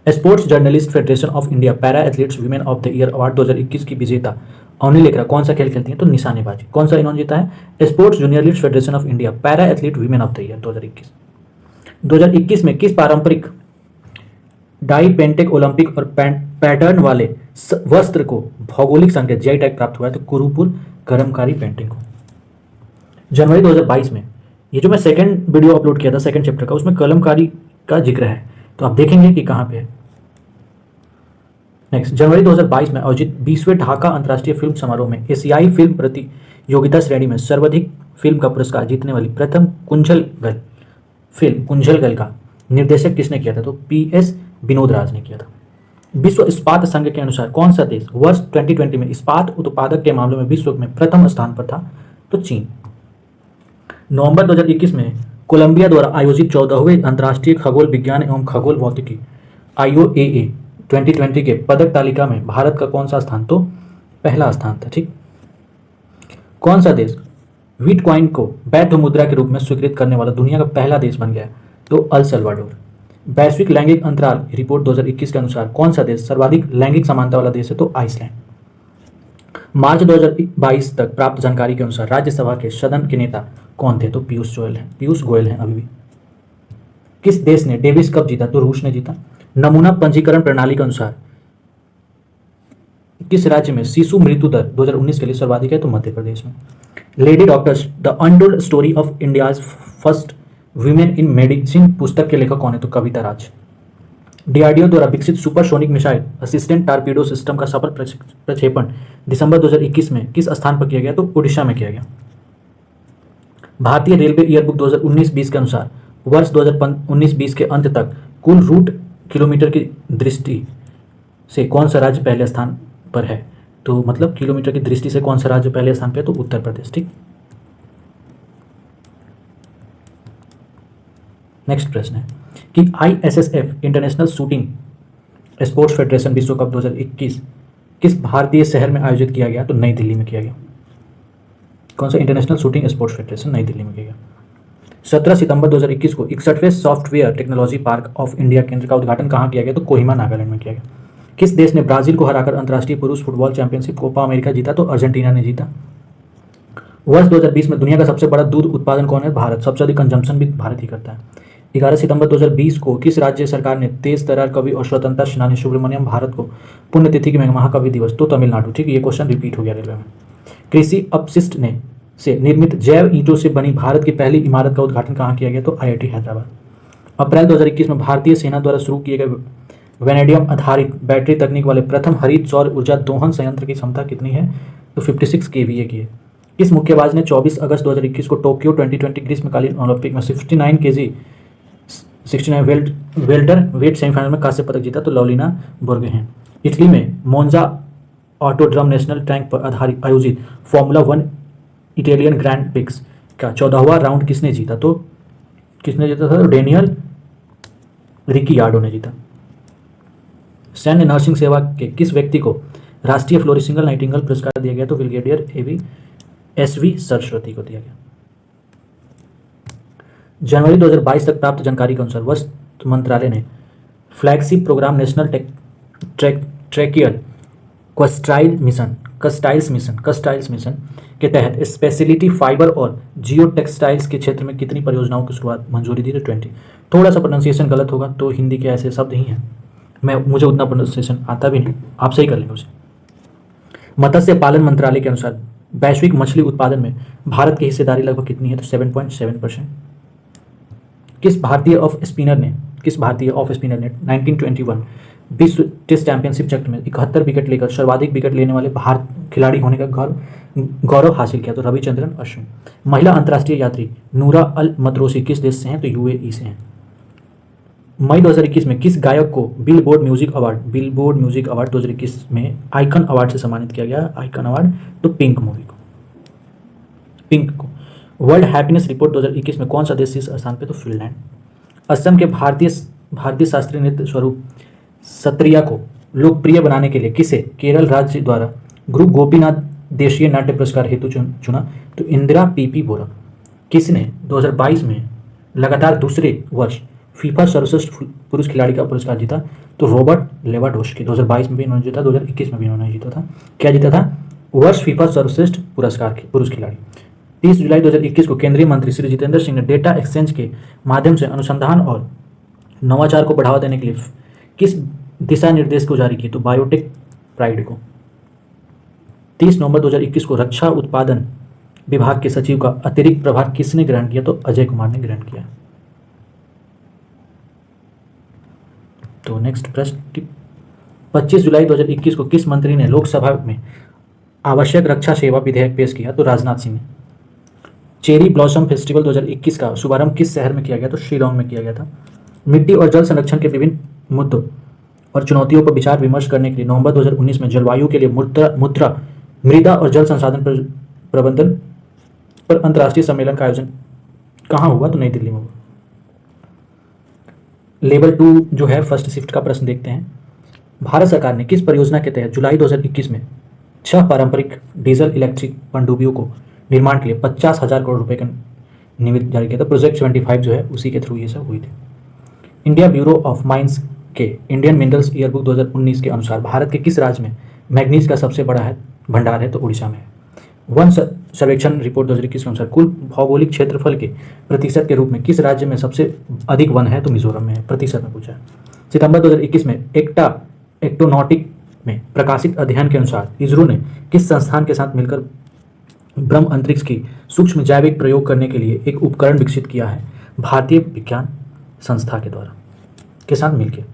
Sports journalist federation of India para athletes women of the year award 2021 की विजेता अवनी लेखरा कौन सा खेल खेलती हैं? तो निशानेबाजी। कौन सा इन्होंने जीता है? Sports journalist federation of India para athlete women of the year 2021। 2021 में किस पारंपरिक डाई पेंटेक ओलंपिक और पैटर्न वाले वस्त्र को भौगोलिक संकेत GI टैग प्राप्त हुआ है? तो कुरुपुर कर्मकारी पेंटिंग को। जनवरी 2022 में ये जो मैं सेकंड वीडियो अपलोड किया था सेकंड चैप्टर का, उसमें कलमकारी का जिक्र है, तो आप देखेंगे कि कहाँ पे है। नेक्स्ट, जनवरी 2022 में आयोजित 20वें ढाका अंतर्राष्ट्रीय फिल्म समारोह में एशियाई फिल्म प्रतियोगिता श्रेणी में सर्वाधिक फिल्म का पुरस्कार जीतने वाली प्रथम कुंजलगल का निर्देशक किसने किया था? तो PS विनोद राज ने किया था। विश्व इस्पात संघ के अनुसार कौन सा देश वर्ष 2020 में इस्पात उत्पादक के मामले में विश्व में प्रथम स्थान पर था? तो चीन। नवंबर 2021 में कोलंबिया द्वारा आयोजित 14वें अंतर्राष्ट्रीय खगोल विज्ञान एवं खगोल भौतिकी IOAA 2020 के पदक तालिका में भारत का कौन सा स्थान? तो पहला स्थान था। ठीक, कौन सा देश बिटकॉइन को वैध मुद्रा के रूप में स्वीकृत करने वाला दुनिया का पहला देश बन गया? तो अल सल्वाडोर। वैश्विक लैंगिक अंतराल रिपोर्ट 2021 के अनुसार कौन सा देश सर्वाधिक लैंगिक समानता वाला देश है? तो आइसलैंड। मार्च 2022 तक प्राप्त जानकारी के अनुसार राज्यसभा के सदन के नेता कौन थे? तो पीयूष गोयल हैं अभी भी। किस देश ने डेविस कप जीता? तो रूस ने जीता। नमूना पंजीकरण प्रणाली के अनुसार किस राज्य में शिशु मृत्यु दर 2019 के लिए सर्वाधिक है? तो मध्य प्रदेश में। Lady doctors the untold story of India's first women in medicine पुस्तक के लेखक कौन है? तो कविता राज। DRDO द्वारा विकसित supersonic missile assistant torpedo system का सफल प्रक्षेपण दिसंबर 2021 में किस स्थान पर किया गया? तो उड़ीसा में किया गया। भारतीय रेलवे ईयरबुक 2019-20 के अनुसार वर्ष 2019-20 के अंत तक कुल रूट किलोमीटर की दृष्टि से कौन सा राज्य पहले स्थान पर है? तो मतलब किलोमीटर की दृष्टि से कौन सा राज्य पहले स्थान पर है? तो उत्तर प्रदेश। ठीक, नेक्स्ट प्रश्न है कि ISSF international shooting sports federation विश्व कप 2021 किस भारतीय शहर में आयोजित किया गया? तो नई दिल्ली में किया गया। कौन सा इंटरनेशनल शूटिंग स्पोर्ट्स फेडरेशन? नई दिल्ली में किया गया। 17 सितंबर 2021 को 61वें software technology park of India केंद्र का उद्घाटन कहाँ किया गया? तो कोहिमा नागालैंड में किया गया। किस देश ने ब्राजील को हराकर अंतर्राष्ट्रीय पुरुष फुटबॉल चैंपियनशिप कोपा अमेरिका जीता? तो अर्जेंटीना ने जीता। वर्ष 2020 में दुनिया का सबसे बड़ा दूध उत्पादन कौन है? भारत। सबसे अधिक कंजम्पशन भी भारत ही करता है। 11 सितंबर 2020 को किस राज्य सरकार ने तेज तर्रार कवि और स्वतंत्रता सेनानी सुब्रमण्यम भारत को पुण्यतिथि में महाकवि दिवस? तो तमिलनाडु। ठीक है, ये क्वेश्चन रिपीट हो गया रेलवे में। कृषि अपशिष्ट ने से निर्मित जैव ईंटों से बनी भारत की पहली इमारत का उद्घाटन कहाँ किया गया? तो IIT हैदराबाद। अप्रैल 2021 में भारतीय सेना द्वारा शुरू किए गए वेनेडियम आधारित बैटरी तकनीक वाले प्रथम हरित सौर ऊर्जा दोहन संयंत्र की क्षमता कितनी है? तो 56 kVA की है। किस मुक्केबाज ने 24 अगस्त 2021 को टोक्यो 2020 ग्रीष्मकालीन ओलंपिक में 69 kg 69 वेल्टर वेट सेमीफाइनल में कांस्य पदक जीता? तो लवलीना बोर्गोहेन। इटली में मोन्जा ऑटोड्रम नेशनल ट्रैक पर आधारित आयोजित फॉर्मूला 1 इटालियन ग्रैंड प्रिक्स का 14वां राउंड किसने जीता? तो किसने जीता था? डेनियल रिकियार्डो ने जीता। सैन्य नर्सिंग सेवा के किस व्यक्ति को राष्ट्रीय फ्लोरिसिंगल नाइटिंगेल पुरस्कार दिया गया? तो ब्रिगेडियर SV सरस्वती को दिया गया। जनवरी 2022 तक प्राप्त जानकारी के अनुसार वस्त्र मंत्रालय ने flagship programme national technical textiles mission के तहत स्पेशलिटी फाइबर और जियो टेक्सटाइल्स के क्षेत्र में कितनी परियोजनाओं की शुरुआत मंजूरी दी? तो 20। थोड़ा सा प्रोनाउंसिएशन गलत होगा तो हिंदी के ऐसे शब्द ही हैं, मुझे उतना प्रोनाउंसिएशन आता भी नहीं, आप सही कर लेंगे उसे। मत्स्य पालन मंत्रालय के अनुसार वैश्विक मछली उत्पादन में भारत की हिस्सेदारी लगभग कितनी है? तो 7.7%। किस भारतीय ऑफ स्पिनर ने 1921 विश्व टेस्ट चैंपियनशिप चक्र में 71 विकेट लेकर सर्वाधिक विकेट लेने वाले भारत खिलाड़ी होने का गौरव हासिल किया? तो रविचंद्रन अश्विन। महिला अंतर्राष्ट्रीय यात्री नूरा अल मतरोसी किस देश से हैं? तो UAE से हैं। मई 2021 में किस गायक को बिलबोर्ड म्यूजिक अवार्ड 2021 में आइकन अवार्ड से सम्मानित किया गया? आइकन अवार्ड तो पिंक को। वर्ल्ड हैप्पीनेस रिपोर्ट 2021 में कौन सा देश शीर्ष स्थान पे? तो फिनलैंड। असम के भारतीय शास्त्रीय नृत्य स्वरूप सत्रिया को लोकप्रिय बनाने के लिए किसे केरल राज्य द्वारा गुरु गोपीनाथ देशीय नाट्य पुरस्कार हेतु चुना? तो इंदिरा PP बोरा। किसने 2022 में लगातार दूसरे वर्ष फीफा सर्वश्रेष्ठ पुरुष खिलाड़ी का पुरस्कार जीता? तो रॉबर्ट लेवांडोव्स्की। 2022 में भी इन्होंने जीता, 2021 में भी इन्होंने जीता था। क्या जीता था? वर्ष फीफा सर्वश्रेष्ठ पुरुष खिलाड़ी। 30 जुलाई 2021 को केंद्रीय मंत्री श्री जितेंद्र सिंह ने डेटा एक्सचेंज के माध्यम से अनुसंधान और नवाचार को बढ़ावा देने के लिए किस दिशा निर्देश को जारी किए? तो बायोटेक प्राइड को। 30 नवंबर 2021 को रक्षा उत्पादन विभाग के सचिव का अतिरिक्त प्रभार किसने ग्रहण किया? तो अजय कुमार ने ग्रहण किया। तो नेक्स्ट प्रश्न 25 जुलाई 2021 को किस मंत्री ने लोकसभा में आवश्यक रक्षा सेवा विधेयक पेश किया? तो राजनाथ सिंह ने। चेरी ब्लॉसम फेस्टिवल 2021 का शुभारंभ किस शहर में किया गया? तो शिलांग में किया गया था। मिट्टी और जल संरक्षण के विभिन्न मुद्दों और चुनौतियों पर विचार विमर्श करने के लिए नवंबर 2019 में जलवायु के लिए मृदा और जल संसाधन प्रबंधन पर अंतर्राष्ट्रीय सम्मेलन का आयोजन कहाँ हुआ? तो नई दिल्ली में हुआ। लेवल 2 जो है फर्स्ट शिफ्ट का प्रश्न देखते हैं। भारत सरकार ने किस परियोजना के तहत जुलाई 2021 में 6 पारंपरिक डीजल इलेक्ट्रिक पनडुब्बियों को निर्माण के लिए 50,000 करोड़ रुपए का निवेदन जारी किया था? प्रोजेक्ट 75 जो है उसी के थ्रू ये सब हुई थी। इंडिया ब्यूरो ऑफ माइंस के इंडियन मिनरल्स ईयरबुक 2019 के अनुसार भारत के किस राज्य में मैग्नीज का सबसे बड़ा भंडार है? तो उड़ीसा में है। वन सर्वेक्षण रिपोर्ट 2021 के अनुसार कुल भौगोलिक क्षेत्रफल के प्रतिशत के रूप में किस राज्य में सबसे अधिक वन है? तो मिजोरम में है। प्रतिशत में पूछा है। सितंबर 2021 में एक्टोनॉटिक में प्रकाशित अध्ययन के अनुसार इसरो ने किस संस्थान के साथ मिलकर ब्रह्म अंतरिक्ष की सूक्ष्म जैविक प्रयोग करने के लिए एक उपकरण विकसित किया है? भारतीय विज्ञान संस्था के द्वारा के साथ मिलकर।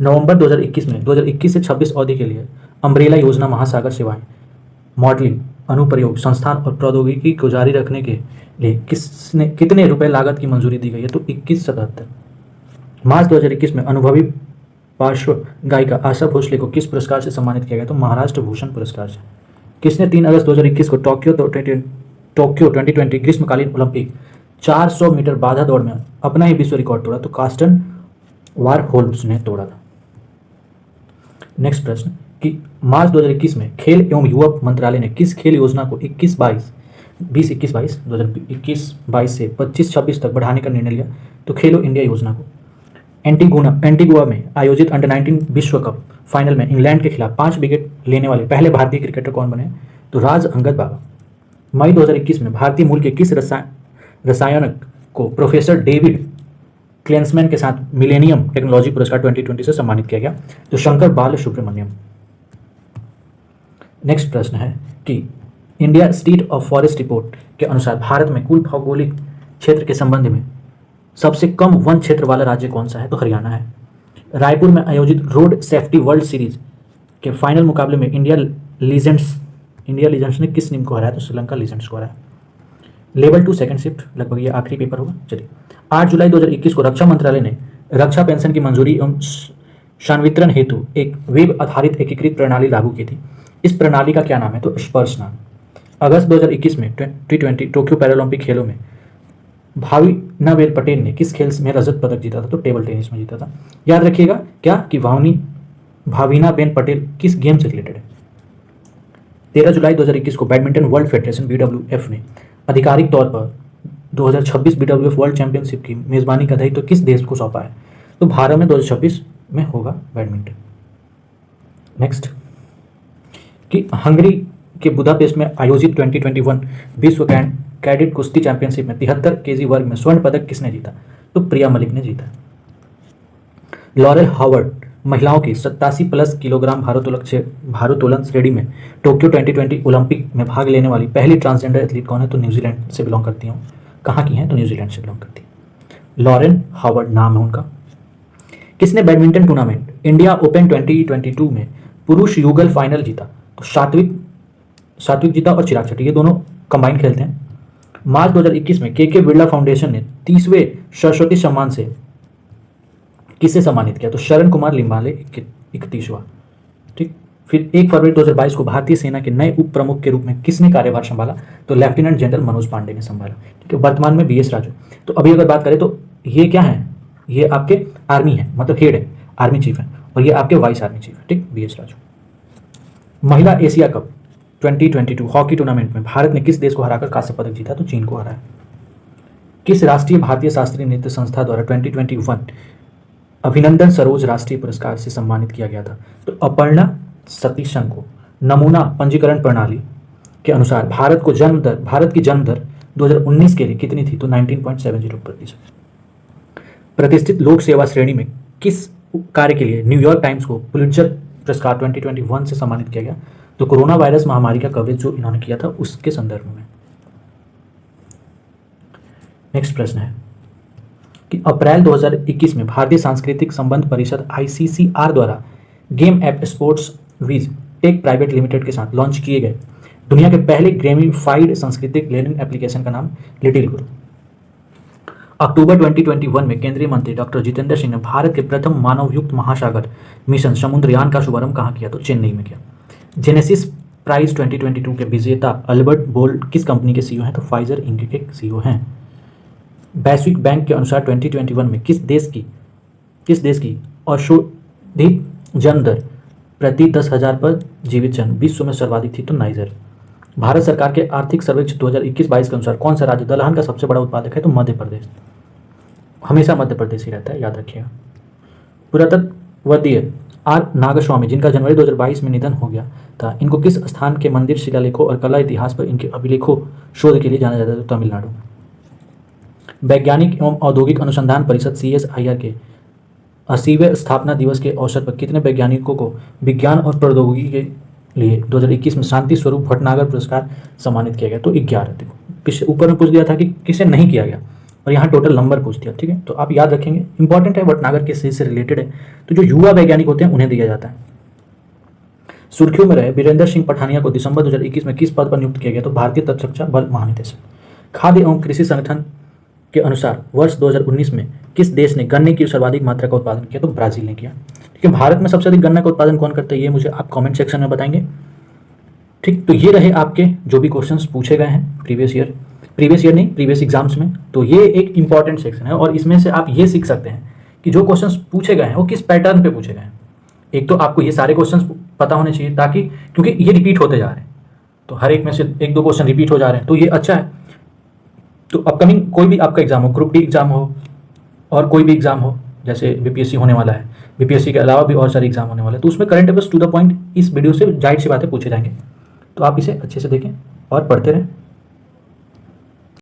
नवंबर 2021 में 2021 से 26 अवधि के लिए अम्ब्रेला योजना महासागर सेवाएं मॉडलिंग अनुप्रयोग संस्थान और प्रौद्योगिकी को जारी रखने के लिए कितने रुपए लागत की मंजूरी दी गई है? तो 2177। मार्च 2021 में अनुभवी पार्श्व गायिका आशा भोसले को किस पुरस्कार से सम्मानित किया गया? तो महाराष्ट्र भूषण पुरस्कार से। किसने 3 अगस्त 2021 को टोक्यो 2020 ग्रीष्मकालीन ओलंपिक 400 मीटर बाधा दौड़ में अपना ही विश्व रिकॉर्ड तोड़ा? तो कार्स्टन वारहोल्म्स ने तोड़ा था। नेक्स्ट प्रश्न कि मार्च 2021 में खेल एवं युवा मंत्रालय ने किस खेल योजना को 21-22 2021-22 2021-22 से 25-26 तक बढ़ाने का निर्णय लिया। तो खेलो इंडिया योजना को एंटीगुआ में आयोजित अंडर 19 विश्व कप फाइनल में इंग्लैंड के खिलाफ 5 विकेट लेने वाले पहले भारतीय क्रिकेटर कौन बने? तो राज अंगद बाबा। मई 2021 में भारतीय मूल के किस रसायनक को प्रोफेसर डेविड क्लेंसमैन के साथ मिलेनियम टेक्नोलॉजी पुरस्कार 2020 से सम्मानित किया गया? तो शंकर बाल सुब्रमण्यम। नेक्स्ट प्रश्न है कि India state of forest report के अनुसार भारत में कुल भौगोलिक क्षेत्र के संबंध में सबसे कम वन क्षेत्र वाला राज्य कौन सा है? तो हरियाणा है। रायपुर में आयोजित रोड सेफ्टी वर्ल्ड सीरीज के फाइनल मुकाबले में इंडिया लीजेंड्स ने किस टीम को हराया? तो श्रीलंका लीजेंड्स को हराया। लेवल 2 सेकंड शिफ्ट, लगभग ये आखिरी पेपर होगा। चलिए, 8 जुलाई 2021 को रक्षा मंत्रालय ने रक्षा पेंशन की मंजूरी एवं शानवितरण हेतु एक वेब आधारित एकीकृत प्रणाली लागू की थी। इस प्रणाली का क्या नाम है? तो स्पर्श नाम। अगस्त 2021 में T20 टोक्यो पैरालंपिक खेलों में भाविनाबेन पटेल ने किस खेल में रजत पदक जीता था? तो टेबल टेनिस में जीता था। याद रखिएगा क्या कि भाविनाबेन पटेल किस गेम से रिलेटेड है? 13 जुलाई 2021 को बैडमिंटन वर्ल्ड फेडरेशन BWF ने आधिकारिक तौर पर 2026 BWF वर्ल्ड चैंपियनशिप की मेजबानी का दायित्व किस देश को सौंपा है? तो भारत में 2026 में होगा बैडमिंटन। नेक्स्ट कि हंगरी के बुदापेस्ट में आयोजित 2021 विश्व कैडेट कुश्ती चैंपियनशिप में 73 केजी वर्ग में स्वर्ण पदक किसने जीता? तो प्रिया मलिक ने जीता। लॉरेल हार्वर्ड महिलाओं की 87 प्लस किलोग्राम भारोत्तोलन श्रेणी में टोक्यो 2020 ओलंपिक में भाग लेने वाली पहली ट्रांसजेंडर एथलीट कौन है? तो न्यूजीलैंड से बिलोंग करती हूँ। कहाँ की हैं? तो न्यूजीलैंड से बिलोंग करती है। लॉरेन हार्वर्ड नाम है उनका। किसने बैडमिंटन टूर्नामेंट इंडिया ओपन 2022 में पुरुष युगल फाइनल जीता? तो सात्विक जीता और चिराग शेट्टी, ये दोनों कंबाइन खेलते हैं। मार्च 2021 में के बिरला फाउंडेशन ने 30वें सरस्वती सम्मान से किसे सम्मानित किया? तो शरण कुमार लिम्बाले 31वां। ठीक। फिर 1 फरवरी 2022 को भारतीय सेना के नए उप प्रमुख के रूप में किसने कार्यभार संभाला? तो लेफ्टिनेंट जनरल मनोज पांडे ने संभाला। ठीक है। वर्तमान में BS राजू। तो अभी अगर बात करें तो ये क्या है? ये आपके आर्मी है, मतलब हेड है, आर्मी चीफ है, और ये आपके वाइस आर्मी चीफ है। ठीक, BS राजू। महिला एशिया कप 2022 हॉकी टूर्नामेंट में भारत ने किस देश को हराकर कांस्य पदक जीता? तो चीन को हराया। किस राष्ट्रीय भारतीय शास्त्रीय नृत्य संस्था द्वारा 2021 अभिनंदन सरोज राष्ट्रीय पुरस्कार से सम्मानित किया गया था? तो अपर्णा सतीशन को। नमूना पंजीकरण प्रणाली के अनुसार भारत की जन्म दर 2019 के लिए कितनी थी? तो 19.70%। प्रतिष्ठित लोक सेवा श्रेणी में किस कार्य के लिए न्यूयॉर्क टाइम्स को पुलित्जर पुरस्कार 2021 से सम्मानित किया गया? तो कोरोना वायरस महामारी का कवरेज जो इन्होंने किया था उसके संदर्भ में। नेक्स्ट प्रश्न है कि अप्रैल 2021 में भारतीय सांस्कृतिक संबंध परिषद ICCR द्वारा game app sports wiz tech private limited के साथ लॉन्च किए गए दुनिया के पहले गेमिफाइड सांस्कृतिक लर्निंग एप्लीकेशन का नाम लिटिल गुरु। अक्टूबर 2021 में केंद्रीय मंत्री डॉक्टर जितेंद्र सिंह ने भारत के प्रथम मानवयुक्त महासागर मिशन समुद्रयान का शुभारंभ कहाँ किया? तो चेन्नई में किया। जेनेसिस प्राइज 2022 के विजेता अल्बर्ट बोल्ट किस कंपनी के CEO हैं? तो फाइजर इंक के CEO हैं। वैश्विक बैंक के अनुसार 2021 में किस देश की औषधिक जन्म दर प्रति 10,000 पर जीवित जन विश्व में सर्वाधिक थी? तो नाइजर। भारत सरकार के आर्थिक सर्वेक्षण 2021-22 के अनुसार कौन सा राज्य दलहन का सबसे बड़ा उत्पादक है? तो मध्य प्रदेश। हमेशा मध्य प्रदेश ही रहता है, याद रखिएगा। पुरातत्वविद R नागस्वामी, जिनका जनवरी 2022 में निधन हो गया था, इनको किस स्थान के मंदिर शिलालेखों और कला इतिहास पर इनके अभिलेखों शोध के लिए जाना जाता है? तो तमिलनाडु। वैज्ञानिक एवं औद्योगिक अनुसंधान परिषद CSIR के 80वें स्थापना दिवस के अवसर पर कितने वैज्ञानिकों को विज्ञान और प्रौद्योगिकी के लिए 2021 में शांति स्वरूप भटनागर पुरस्कार सम्मानित किया गया? तो 11। देखो पीछे ऊपर में पूछ दिया था कि किसे नहीं किया गया, और यहाँ टोटल नंबर पूछ दिया। ठीक है, तो आप याद रखेंगे, इंपॉर्टेंट है, भटनागर किस चीज से रिलेटेड है? तो जो युवा वैज्ञानिक होते हैं उन्हें दिया जाता है। सुर्खियों में रहे वीरेंद्र सिंह पठानिया को दिसंबर 2021 में किस पद पर नियुक्त किया गया? तो भारतीय तटरक्षक बल महानिदेशक। खाद्य एवं कृषि संगठन के अनुसार वर्ष 2019 में किस देश ने गन्ने की सर्वाधिक मात्रा का उत्पादन किया? तो ब्राजील ने किया। ठीक है, भारत में सबसे अधिक गन्ना का उत्पादन कौन करता है? ये मुझे आप कमेंट सेक्शन में बताएंगे। ठीक, तो ये रहे आपके जो भी क्वेश्चंस पूछे गए हैं प्रीवियस एग्जाम्स में। तो ये एक इंपॉर्टेंट सेक्शन है, और इसमें से आप ये सीख सकते हैं कि जो क्वेश्चंस पूछे गए हैं वो किस पैटर्न पे पूछे गए हैं। एक तो आपको ये सारे क्वेश्चंस पता होने चाहिए, ताकि क्योंकि ये रिपीट होते जा रहे हैं, तो हर एक में से एक दो क्वेश्चन रिपीट हो जा रहे हैं, तो ये अच्छा है। तो अपकमिंग कोई भी आपका एग्जाम हो, ग्रुप डी एग्जाम हो और कोई भी एग्जाम हो, जैसे बीपीएससी होने वाला है, बीपीएससी के अलावा भी और सारे एग्जाम होने वाले हैं, तो उसमें current affairs to the point इस वीडियो से जाहिर सी बातें पूछे जाएंगे। तो आप इसे अच्छे से देखें और पढ़ते रहें।